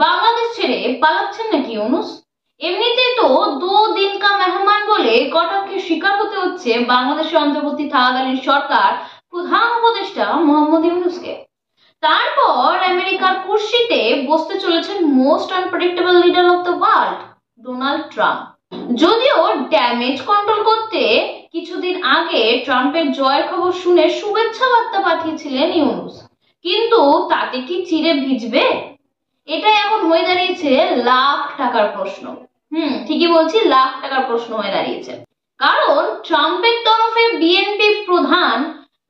বাংলাদেশ ছেড়ে পালাচ্ছেন নাকি ইউনূস? এমনিতেই তো 2 दिन का মেহমান বলে কটাক্ষের শিকার হতে হচ্ছে বাংলাদেশে অন্তর্বর্তী থাকাকালীন সরকার প্রধান উপদেষ্টা মোহাম্মদ ইউনূসকে। তারপর আমেরিকার কুর্সিতে বসতে চলেছেন most unpredictable leader of the world Donald Trump. যদিও ড্যামেজ কন্ট্রোল করতে কিছুদিন আগে ট্রাম্পের জয়ের খবর শুনে শুভেচ্ছা বার্তা পাঠিয়েছিলেন ইউনূস, কিন্তু তাতে কি চিড়ে ভিজবে? এটা এখন হয়ে দাঁড়িয়েছে লাখ টাকার প্রশ্ন। ঠিকই বলছি, লাখ টাকার প্রশ্ন হয়ে দাঁড়িয়েছে। কারণ ট্রাম্পের তরফে বিএনপি প্রধান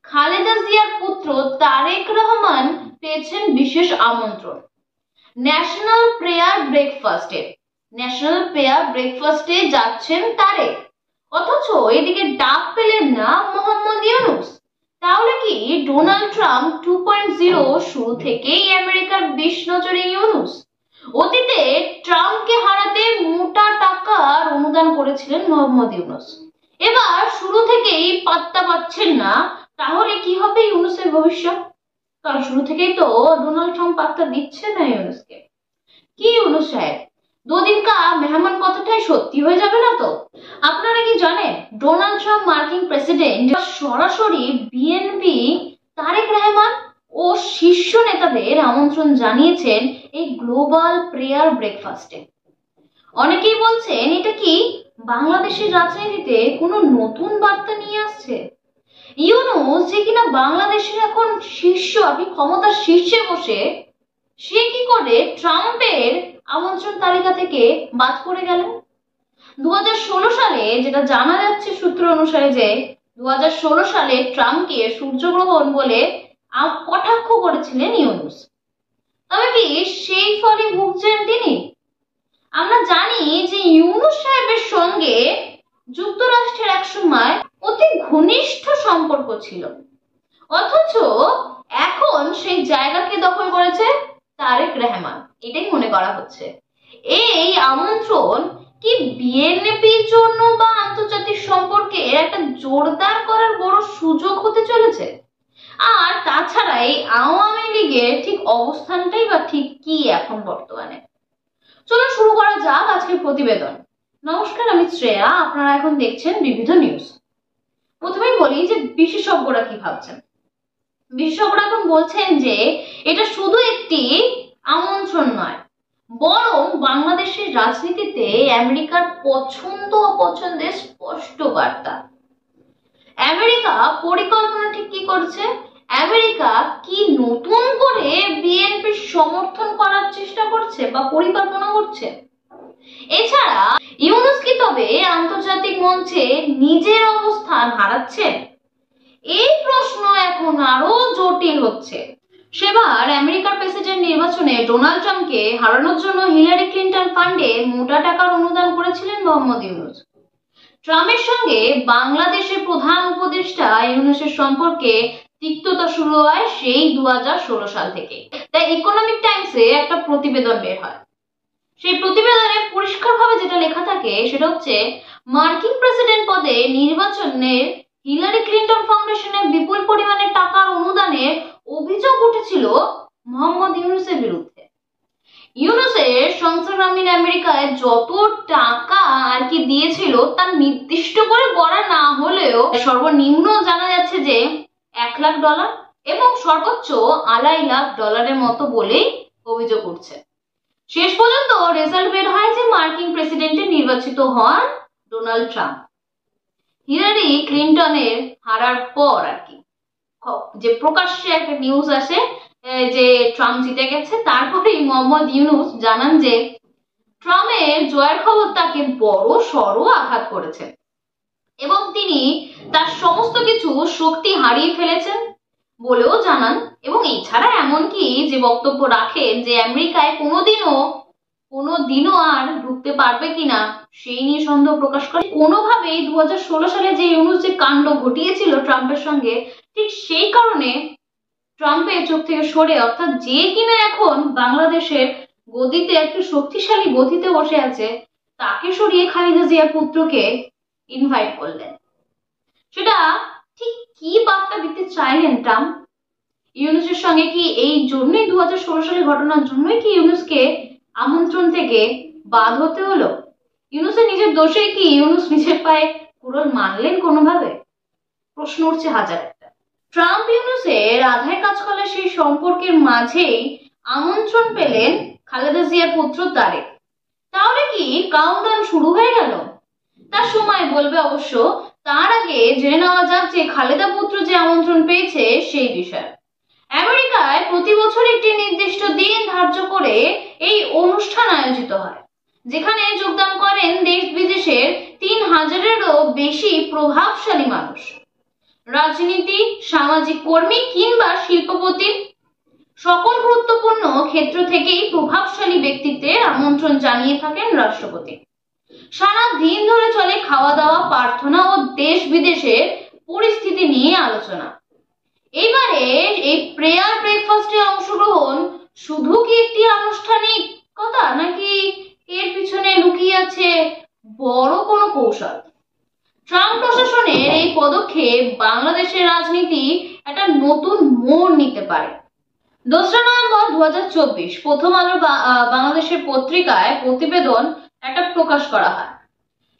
খালেদা জিয়ার পুত্র তারেক রহমান পেয়েছেন বিশেষ আমন্ত্রণ ন্যাশনাল প্রেয়ার ব্রেকফাস্টে যাচ্ছেন তারেক, অথচ এদিকে ডাক পেলেন না মোহাম্মদ ইউনূস। তাহলে কি ডোনাল্ড ট্রাম্প 2.0 শুরু থেকেই আমেরিকার বিষ নজরে ইউনূস? অতীতে ট্রাম্পকে হারাতে মোটা টাকার অনুদান করেছিলেন মোহাম্মদ ইউনূস, এবার শুরু থেকেই পাত্তা পাচ্ছেন না। তাহলে কি হবে ইউনূসের ভবিষ্যৎ? কারণ শুরু থেকেই তো ডোনাল্ড ট্রাম্প পাত্তা দিচ্ছে না ইউনূসকে। কি ইউনূস সাহেব, 2 दिन का মেহমান কথাটাই সত্যি হয়ে যাবে না তো? আপনারা কি জানেন ডোনাল্ড ট্রাম্প মার্কিন প্রেসিডেন্ট সরাসরি বিএনপি তারেক রহমান ও শীর্ষ নেতাদের আমন্ত্রণ জানিয়েছেন এই গ্লোবাল প্রেয়ার ব্রেকফাস্টে। অনেকেই বলছেন এটা কি বাংলাদেশের রাজনীতিতে কোনো নতুন বার্তা নিয়ে আসছে? ইউনূস যে কিনা বাংলাদেশের এখন ক্ষমতার শীর্ষে বসে, সে কি করে ট্রাম্পের আমন্ত্রণ তালিকা থেকে বাদ পড়ে গেলেন? 2016 সালে যেটা জানা যাচ্ছে সূত্র অনুসারে যে 2016 সালে ট্রাম্পকে সূর্যগ্রহণ বলে কটাক্ষ করেছিলেন ইউনূস। তবে কি সেই ফলে ভুগছেন তিনি? আমরা জানি যে ইউনূস সাহেবের সঙ্গে যুক্তরাষ্ট্রের একসময় অতি ঘনিষ্ঠ সম্পর্ক ছিল, অথচ এখন সেই জায়গাকে দখল করেছে তারেক রহমান, এটাই মনে করা হচ্ছে। এই আমন্ত্রণ কি বিএনপির জন্য বা আন্তর্জাতিক সম্পর্কে একটা জোরদার করার বড় সুযোগ হতে চলেছে? আর তাছাড়া এই আওয়ামী লীগের ঠিক অবস্থানটাই বা ঠিক কি এখন বর্তমানে? চলো শুরু করা যাক আজকের প্রতিবেদন। নমস্কার, আমি শ্রেয়া, আপনারা এখন দেখছেন বিবিধ নিউজ। প্রথমেই বলি যে বিশেষজ্ঞরা কি ভাবছেন। বিশেষজ্ঞরা এখন বলছেন যে এটা শুধু একটি আমন্ত্রণ নয়, বরং বাংলাদেশের রাজনীতিতে আমেরিকার পছন্দ অপছন্দের স্পষ্ট বার্তা। আমেরিকা পরিকল্পনা ঠিক কি করছে? আমেরিকা কি নতুন করে বিএনপির সমর্থন করার চেষ্টা করছে বা পরিকল্পনা করছে? এছাড়া ইউনূস কি তবে আন্তর্জাতিক মঞ্চে নিজের অবস্থান হারাচ্ছেন? এই প্রশ্ন এখন আরো জটিল হচ্ছে। সেবার আমেরিকার প্রেসিডেন্ট নির্বাচনে ডোনাল্ড ট্রাম্পকে হারানোর জন্য হিলারি ক্লিন্টন ফান্ডে মোটা টাকার অনুদান করেছিলেন মোহাম্মদ ইউনূস। ট্রাম্পের সঙ্গে বাংলাদেশের প্রধান উপদেষ্টা ইউনূসের সম্পর্কে তিক্ততা শুরু হয় সেই 2016 সাল থেকে। তাই ইকোনমিক টাইমসে একটা প্রতিবেদন বের হয়। সেই প্রতিবেদনে পরিষ্কারভাবে যেটা লেখা থাকে সেটা হচ্ছে, মার্কিন প্রেসিডেন্ট পদে নির্বাচনের হিলারি ক্লিন্টন ফাউন্ডেশনে বিপুল পরিমাণে টাকার অনুদানের অভিযোগ উঠেছিল মোহাম্মদ ইউনূসের বিরুদ্ধে। ইউনূসের সংস্কৃতির আমেরিকায় যত টাকা আর কি দিয়েছিল তা নির্দিষ্ট করে বলা না হলেও সর্বনিম্ন জানা যাচ্ছে যে $1,00,000 এবং সর্বোচ্চ $250,000 মতো বলেই অভিযোগ উঠছে। শেষ পর্যন্ত রেজাল্ট বের হয় যে মার্কিন প্রেসিডেন্টে নির্বাচিত হন ডোনাল্ড ট্রাম্প। হিলারি ক্লিন্টনের হারার পর আর কি যে প্রকাশ্যে একটা নিউজ আসে যে ট্রাম্প জিতে গেছে, তারপরেই মোহাম্মদ ইউনূস জানান যে ট্রাম্পের জয়ের খবর তাকে বড় সড় আঘাত করেছে এবং তিনি তার সমস্ত কিছু শক্তি হারিয়ে ফেলেছেন বলেও জানান। এবং এছাড়া এমনকি যে বক্তব্য রাখেন যে আমেরিকায় কোনোদিনও আর ঢুকতে পারবে কিনা সেই নিয়ে সন্দেহ প্রকাশ করে। কোনোভাবেই 2016 সালে যে ইউনূস যে কাণ্ড ঘটিয়েছিল ট্রাম্পের সঙ্গে, ঠিক সেই কারণে ট্রাম্পের চোখ থেকে সরে, অর্থাৎ যে কিনা এখন বাংলাদেশের গদিতে একটু শক্তিশালী গদিতে বসে আছে, তাকে সরিয়ে খালেদা জিয়ার পুত্রকে ইনভাইট করলেন। সেটা ঠিক কি বার্তা দিতে চাইলেন ট্রাম্প? ইউনূসের সঙ্গে কি এই জন্যই 2016 সালের ঘটনার জন্যই কি ইউনূসকে আমন্ত্রণ থেকে বাদ হতে হলো? ইউনূসের নিজের দোষে কি ইউনূস নিজের পায়ে কুড়োল মারলেন কোনোভাবে? প্রশ্ন উঠছে হাজার একটা। ট্রাম্প ইউনূসের আধায় কাজ করা সেই সম্পর্কের মাঝেই আমন্ত্রণ পেলেন খালেদা জিয়ার পুত্র তারেক। তাহলে কি কাউন্টডাউন শুরু হয়ে গেল? তার সময় বলবে অবশ্য। তার আগে জেনে নেওয়া যাক যে খালেদা পুত্র যে আমন্ত্রণ পেয়েছে সেই বিষয়ে। আমেরিকায় প্রতি বছর একটি নির্দিষ্ট দিন ধার্য করে এই অনুষ্ঠান আয়োজিত হয়, যেখানে যোগদান করেন দেশ বিদেশের ৩,০০০-এরও বেশি প্রভাবশালী মানুষ, রাজনীতি, সামাজিক কর্মী কিংবা শিল্পপতি। সকল গুরুত্বপূর্ণ ক্ষেত্র থেকেই প্রভাবশালী ব্যক্তিত্বের আমন্ত্রণ জানিয়ে থাকেন রাষ্ট্রপতি। সারা দিন ধরে চলে খাওয়া দাওয়া, প্রার্থনা ও দেশ বিদেশের পরিস্থিতি নিয়ে আলোচনা। এবারে এই প্রেয়ার ব্রেকফাস্টে অংশগ্রহণ শুধু কি একটি আনুষ্ঠানিকতা, নাকি এর পিছনে লুকিয়ে আছে বড় কোনো কৌশল? ট্রাম্প প্রশাসনের এই পদক্ষেপ বাংলাদেশের রাজনীতি একটা নতুন মোড় নিতে পারে। ২রা নভেম্বর ২০২৪ প্রথম আলো বাংলাদেশের পত্রিকায় প্রতিবেদন একটা প্রকাশ করা হয়।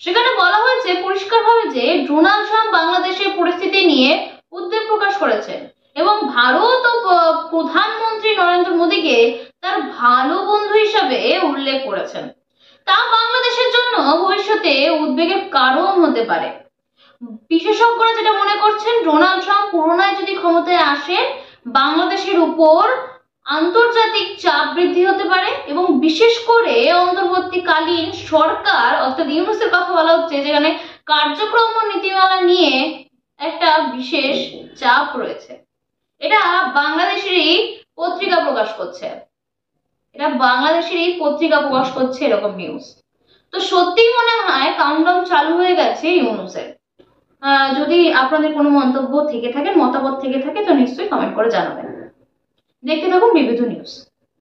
সেখানে বলা হয়েছে পরিষ্কারভাবে যে ডোনাল্ড ট্রাম্প বাংলাদেশের পরিস্থিতি নিয়ে উদ্বেগ প্রকাশ করেছেন এবং ভারত ও প্রধানমন্ত্রী নরেন্দ্র মোদীকে তার ভালো বন্ধু হিসাবে উল্লেখ করেছেন। তা বাংলাদেশের জন্য ভবিষ্যতে উদ্বেগের কারণ হতে পারে। বিশেষজ্ঞরা যেটা মনে করছেন, ডোনাল্ড ট্রাম্প পুনরায় যদি ক্ষমতায় আসেন, বাংলাদেশের উপর আন্তর্জাতিক চাপ বৃদ্ধি হতে পারে এবং বিশেষ করে অন্তর্বর্তীকালীন সরকার অর্থাৎ ইউনূসের কথা বলা হচ্ছে, যেখানে কার্যক্রম ও নীতিমালা নিয়ে একটা বিশেষ চাপ রয়েছে। এটা বাংলাদেশেরই পত্রিকা প্রকাশ করছে, এরকম নিউজ। তো সত্যি মনে হয় কাউন্টডাউন চালু হয়ে গেছে ইউনূসের। যদি আপনাদের কোনো মন্তব্য থেকে থাকে, মতামত থেকে থাকে, তো নিশ্চয়ই কমেন্ট করে জানাবেন। দেখতে থাকুন বিবিধ নিউজ।